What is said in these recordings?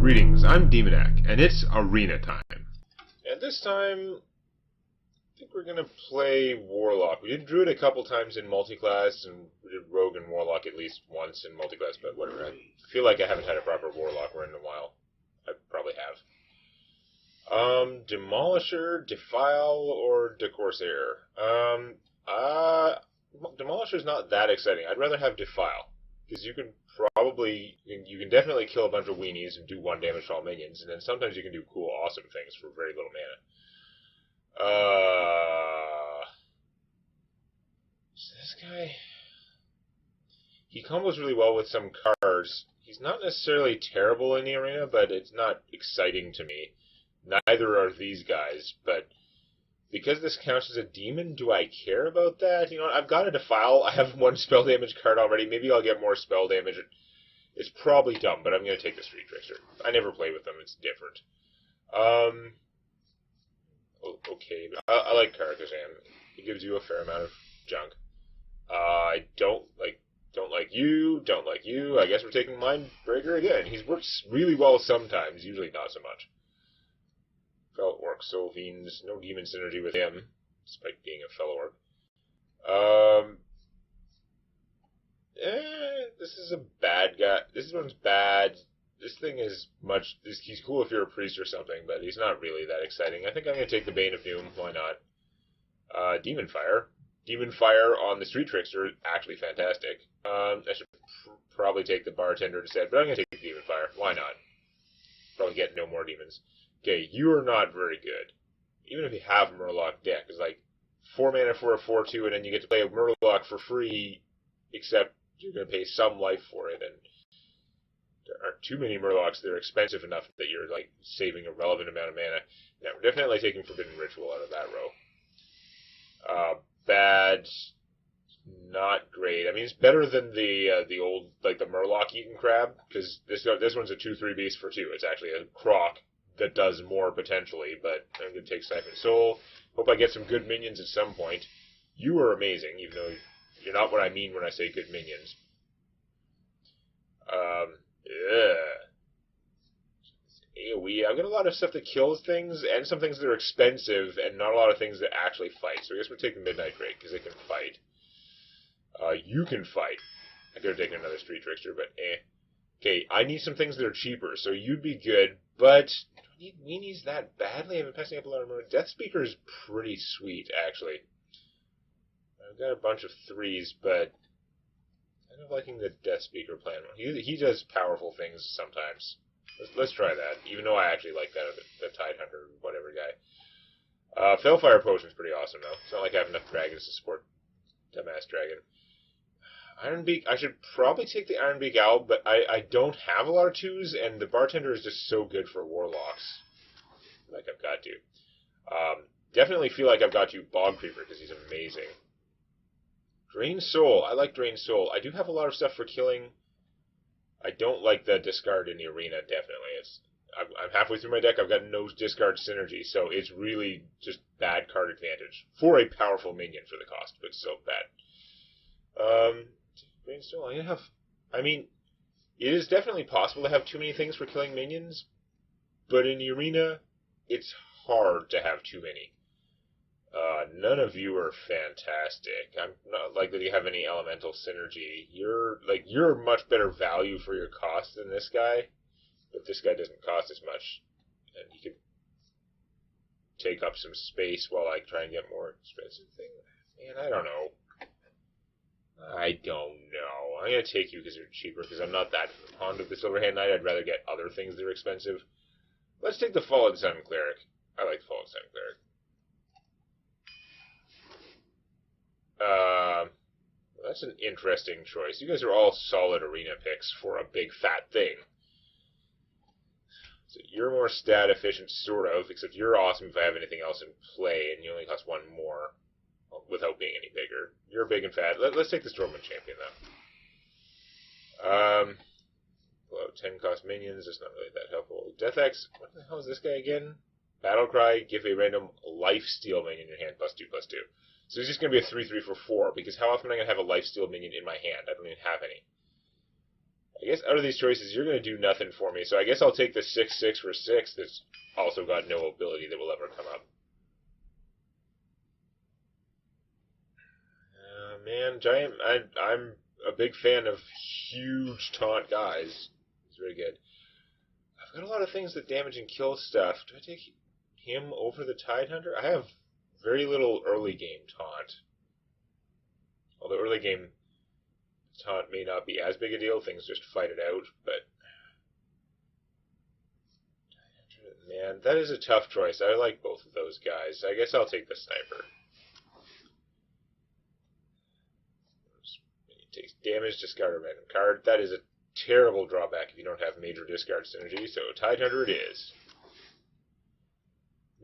Greetings, I'm Demonac, and it's arena time. And this time, I think we're gonna play Warlock. We did Druid a couple times in multiclass, and we did Rogue and Warlock at least once in multiclass, but whatever. I feel like I haven't had a proper Warlock run in a while. I probably have. Demolisher, Defile, or Decorsair? Demolisher's not that exciting. I'd rather have Defile, because you can definitely kill a bunch of weenies and do 1 damage to all minions, and then sometimes you can do cool, awesome things for very little mana. This guy, he combos really well with some cards. He's not necessarily terrible in the arena, but it's not exciting to me. Neither are these guys, but because this counts as a demon, do I care about that? You know what, I've got a Defile. I have 1 spell damage card already. Maybe I'll get more spell damage. It's probably dumb, but I'm going to take the Street Trickster. I never play with them. It's different. Okay, but I like Karakazan. He gives you a fair amount of junk. I don't like you. I guess we're taking Mindbreaker again. He works really well sometimes, usually not so much. Fellow Orc, Soul Fiends, no demon synergy with him, despite being a fellow Orc. This is a bad guy. This one's bad. This thing is he's cool if you're a priest or something, but he's not really that exciting. I think I'm going to take the Bane of Doom. Why not? Demon Fire. Demon Fire on the Street Trickster is actually fantastic. I should probably take the Bartender instead, but I'm going to take the Demon Fire. Why not? Probably get no more demons. Okay, you are not very good. Even if you have a Murloc deck, it's like 4 mana for a 4/2, and then you get to play a Murloc for free, except you're going to pay some life for it, and there aren't too many Murlocs that are expensive enough that you're like saving a relevant amount of mana. Now, we're definitely taking Forbidden Ritual out of that row. Bad, not great. I mean, it's better than the old, like the Murloc Eaten Crab, because this one's a 2/3 beast for 2. It's actually a croc that does more potentially, but I'm going to take Siphon Soul. Hope I get some good minions at some point. You are amazing, even though you're not what I mean when I say good minions. AoE. I've got a lot of stuff that kills things, and some things that are expensive, and not a lot of things that actually fight. So I guess we're taking Midnight Drake, because they can fight. You can fight. I could have taken another Street Trickster, but eh. Okay, I need some things that are cheaper, so you'd be good, but do I need weenies that badly? I've been passing up a lot of money. Death Speaker is pretty sweet, actually. I've got a bunch of 3s, but I'm kind of liking the Death Speaker plan. He does powerful things sometimes. Let's try that, even though I actually like that, the Tidehunter, whatever guy. Fellfire Potion's pretty awesome, though. It's not like I have enough dragons to support Dumbass Dragon. Ironbeak, I should probably take the Ironbeak Owl, but I don't have a lot of 2s, and the Bartender is just so good for Warlocks. Like I've got to. Definitely feel like I've got to Bog Creeper, because he's amazing. Drain Soul. I like Drain Soul. I do have a lot of stuff for killing. I don't like the discard in the arena, definitely. I'm halfway through my deck, I've got no discard synergy, so it's really just bad card advantage. For a powerful minion for the cost, but still bad. Drain Soul, I mean, it is definitely possible to have too many things for killing minions, but in the arena, it's hard to have too many. None of you are fantastic. I'm not likely to have any elemental synergy. You're much better value for your cost than this guy, but this guy doesn't cost as much, and he could take up some space while I try and get more expensive things. Man, I don't know. I'm gonna take you because you're cheaper, because I'm not that fond of the Silverhand Knight. I'd rather get other things that are expensive. Let's take the Fallen Sun Cleric. I like the Fallen Sun Cleric. That's an interesting choice. You guys are all solid arena picks for a big fat thing. So you're more stat efficient, sort of, except you're awesome if I have anything else in play, and you only cost 1 more without being any bigger. You're big and fat. Let's take the Stormwind Champion, though. Below 10 cost minions. That's not really that helpful. Death Axe. What the hell is this guy again? Battlecry. Give a random lifesteal minion in your hand, +2/+2. So it's just going to be a 3/3 for 4, because how often am I going to have a lifesteal minion in my hand? I don't even have any. I guess out of these choices, you're going to do nothing for me, so I guess I'll take the 6/6 for 6 that's also got no ability that will ever come up. Man, Giant, I'm a big fan of huge taunt guys. He's very good. I've got a lot of things that damage and kill stuff. Do I take him over the Tidehunter? I have very little early game taunt. Although early game taunt may not be as big a deal, things just fight it out, but... Man, that is a tough choice. I like both of those guys. I guess I'll take the Sniper. Takes damage, discard a random card. That is a terrible drawback if you don't have major discard synergy, so Tidehunter it is.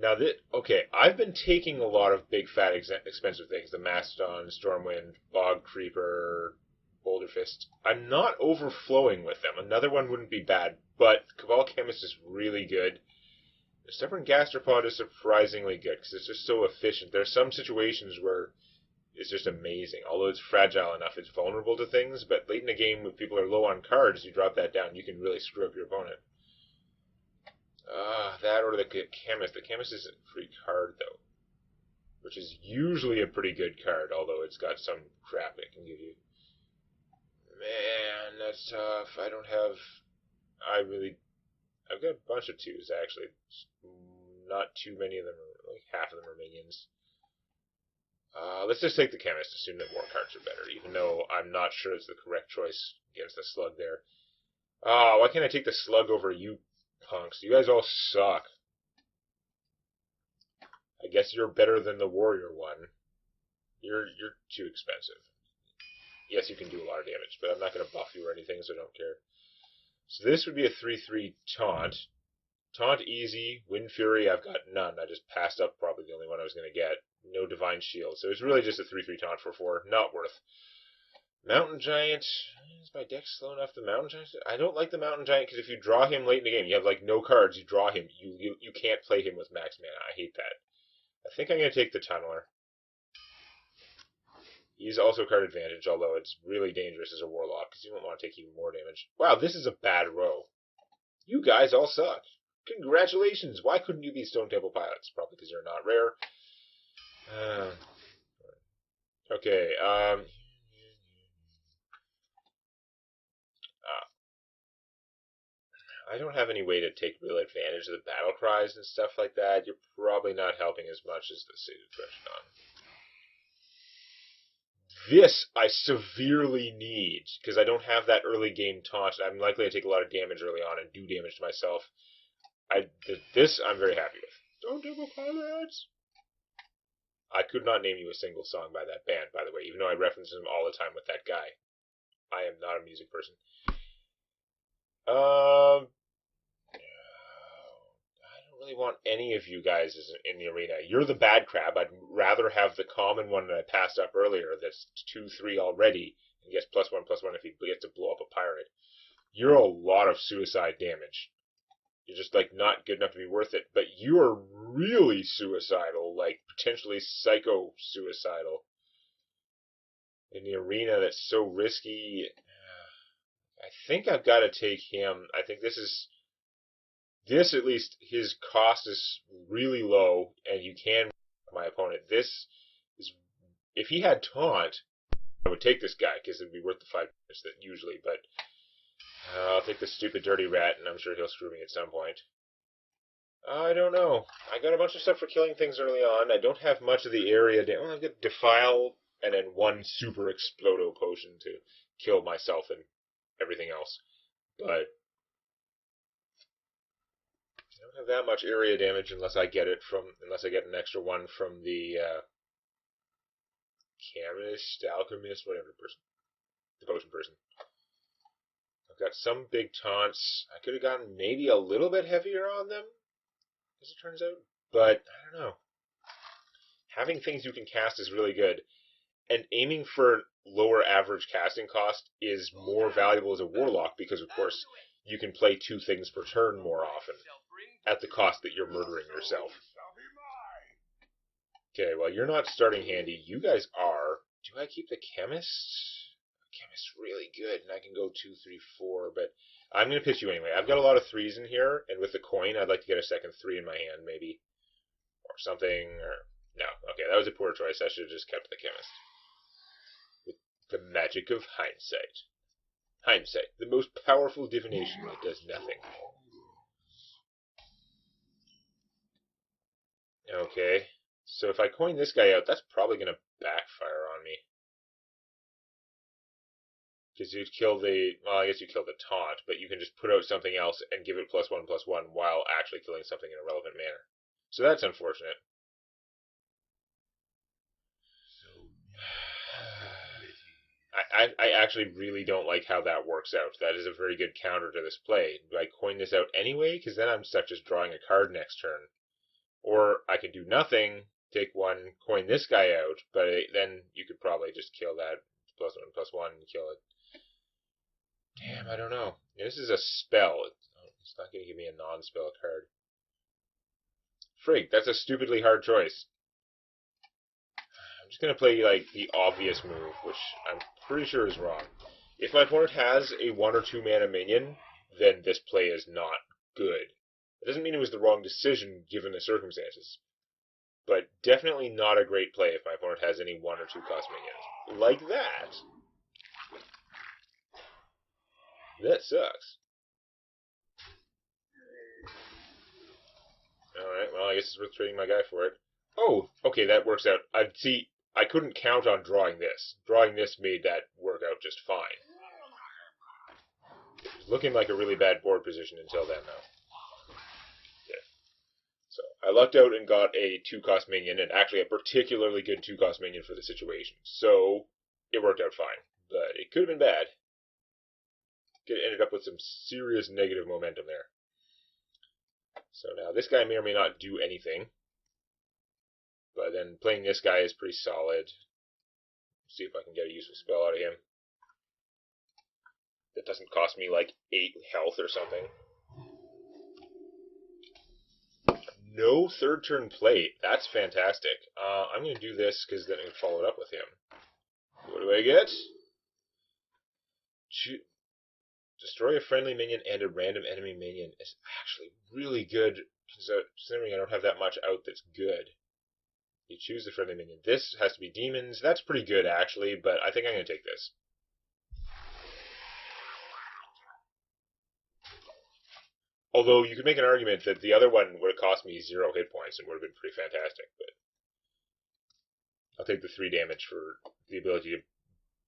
Now, okay, I've been taking a lot of big, fat, expensive things. The Mastodon, Stormwind, Bog Creeper, Boulder Fist. I'm not overflowing with them. Another one wouldn't be bad, but Cabal Chemist is really good. The Stubborn Gastropod is surprisingly good, because it's just so efficient. There are some situations where it's just amazing. Although it's fragile enough, it's vulnerable to things, but late in the game, if people are low on cards, you drop that down, you can really screw up your opponent. That or the Chemist. The Chemist is a free card, though, which is usually a pretty good card, although it's got some crap it can give you. Man, that's tough. I've got a bunch of 2s, actually. Not too many of them, like half of them are minions. Let's just take the Chemist, assume that more cards are better, even though I'm not sure it's the correct choice against the Slug there. Why can't I take the Slug over you punks? You guys all suck. I guess you're better than the Warrior one. You're too expensive. Yes, you can do a lot of damage, but I'm not going to buff you or anything, so I don't care. So this would be a 3/3 Taunt. Taunt easy, Wind Fury, I've got none. I just passed up probably the only one I was going to get. No Divine Shield. So it's really just a 3/3 Taunt for 4. Not worth. Mountain Giant. Is my deck slow enough? The Mountain Giant? I don't like the Mountain Giant because if you draw him late in the game, you have like no cards, you draw him. You can't play him with max mana. I hate that. I think I'm going to take the Tunneler. He's also card advantage, although it's really dangerous as a Warlock because you don't want to take even more damage. Wow, this is a bad row. You guys all suck. Congratulations! Why couldn't you be Stone Temple Pilots? Probably because you're not rare. Okay, I don't have any way to take real advantage of the battle cries and stuff like that. You're probably not helping as much as the Sated Pressure. This I severely need, because I don't have that early game taunt. I'm likely to take a lot of damage early on and do damage to myself. This I'm very happy with. Stone Temple Pilots! I could not name you a single song by that band, by the way, even though I reference them all the time with that guy. I am not a music person. I don't really want any of you guys in the arena. You're the bad crab. I'd rather have the common one that I passed up earlier that's 2/3 already and gets +1/+1 if he gets to blow up a pirate. You're a lot of suicide damage. You're just like not good enough to be worth it, but you are really suicidal, like potentially psycho-suicidal. In the arena that's so risky, I think I've got to take him. I think this at least, his cost is really low, and you can my opponent. This is, if he had taunt, I would take this guy, because it would be worth the 5 minutes that usually, but I'll take this stupid dirty rat, and I'm sure he'll screw me at some point. I don't know. I got a bunch of stuff for killing things early on. I don't have much of the area. I've got Defile, and then one super Explodo potion to kill myself and everything else. But I don't have that much area damage unless I get an extra one from the Chemist, Alchemist, whatever person. The potion person. I've got some big taunts. I could have gotten maybe a little bit heavier on them, as it turns out. But, I don't know. Having things you can cast is really good. And aiming for lower average casting cost is more valuable as a Warlock because, of course, you can play 2 things per turn more often at the cost that you're murdering yourself. Okay, well, you're not starting handy. You guys are. Do I keep the Chemist? It's really good, and I can go 2, 3, 4, but I'm going to pitch you anyway. I've got a lot of 3s in here, and with the coin, I'd like to get a second 3 in my hand, maybe. Or something, or... No, okay, that was a poor choice. I should have just kept the chemist. With the magic of hindsight. Hindsight, the most powerful divination that does nothing. Okay, so if I coin this guy out, that's probably going to backfire on me. Because you'd kill the, well, I guess you kill the taunt, but you can just put out something else and give it +1/+1 while actually killing something in a relevant manner. So that's unfortunate. I actually really don't like how that works out. That is a very good counter to this play. Do I coin this out anyway? Because then I'm stuck just drawing a card next turn. Or I could do nothing, take 1, coin this guy out, but then you could probably just kill that +1/+1 and kill it. Damn, I don't know. This is a spell. It's not going to give me a non-spell card. Frig, that's a stupidly hard choice. I'm just going to play, like, the obvious move, which I'm pretty sure is wrong. If my opponent has a 1 or 2 mana minion, then this play is not good. It doesn't mean it was the wrong decision given the circumstances. But definitely not a great play if my opponent has any 1 or 2 cost minions. Like that. That sucks. Alright, well, I guess it's worth trading my guy for it. Oh, okay, that works out. See, I couldn't count on drawing this. Drawing this made that work out just fine. It was looking like a really bad board position until then, though. Yeah. So, I lucked out and got a 2-cost minion, and actually a particularly good 2-cost minion for the situation. So, it worked out fine. But it could have been bad. Could have ended up with some serious negative momentum there. So now this guy may or may not do anything. But then playing this guy is pretty solid. See if I can get a useful spell out of him. That doesn't cost me like 8 health or something. No third turn play. That's fantastic. I'm going to do this because then I can follow it up with him. What do I get? Destroy a friendly minion and a random enemy minion is actually really good, considering I don't have that much out that's good. You choose the friendly minion. This has to be demons. That's pretty good, actually, but I think I'm going to take this. Although you could make an argument that the other one would have cost me 0 hit points and would have been pretty fantastic, but I'll take the 3 damage for the ability to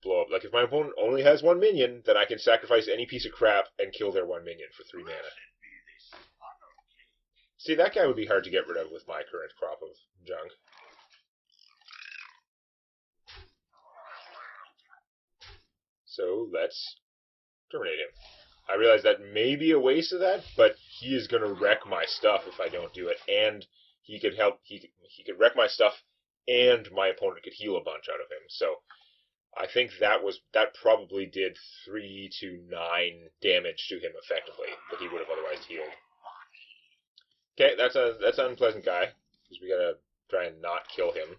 blow up. Like, if my opponent only has 1 minion, then I can sacrifice any piece of crap and kill their 1 minion for 3 mana. See, that guy would be hard to get rid of with my current crop of junk. So, let's terminate him. I realize that may be a waste of that, but he is going to wreck my stuff if I don't do it, and he could help, he could wreck my stuff, and my opponent could heal a bunch out of him, so I think that probably did 3 to 9 damage to him effectively, that he would have otherwise healed. Okay, that's an unpleasant guy, because we gotta try and not kill him.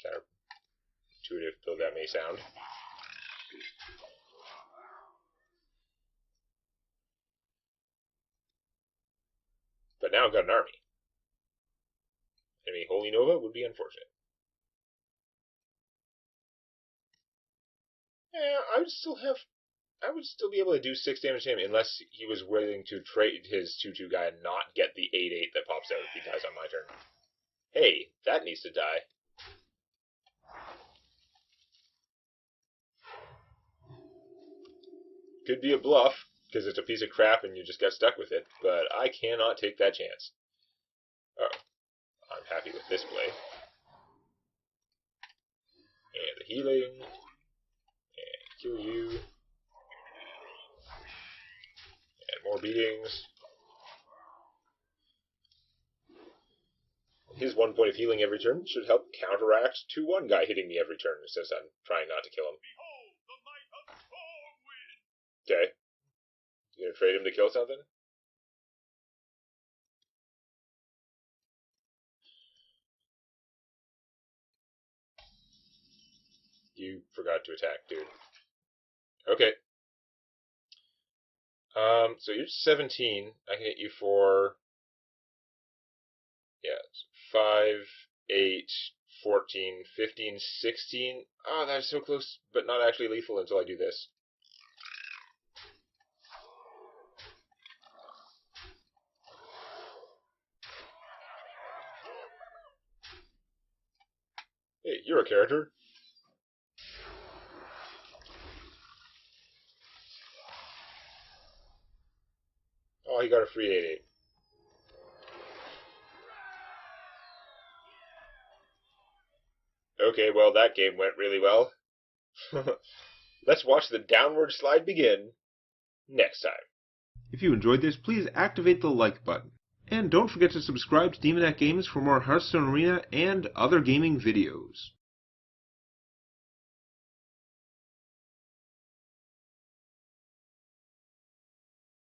Counterintuitive though that may sound. But now I've got an army. Enemy Holy Nova would be unfortunate. Yeah, I would still be able to do 6 damage to him unless he was willing to trade his 2/2 guy and not get the 8/8 that pops out if he dies on my turn. Hey, that needs to die. Could be a bluff, because it's a piece of crap and you just got stuck with it, but I cannot take that chance. Oh, I'm happy with this play. And the healing. And kill you. And more beatings. His 1 point of healing every turn should help counteract 2/1 guy hitting me every turn, since I'm trying not to kill him. Okay. You gonna trade him to kill something? You you forgot to attack, dude. Okay. So you're 17. I can hit you for... Yeah, 5, 8, 14, 15, 16. Oh, that's so close, but not actually lethal until I do this. Hey, you're a character. Oh, he got a free 8-8. Okay, well, that game went really well. Let's watch the downward slide begin next time. If you enjoyed this, please activate the like button. And don't forget to subscribe to Demonet Games for more Hearthstone Arena and other gaming videos.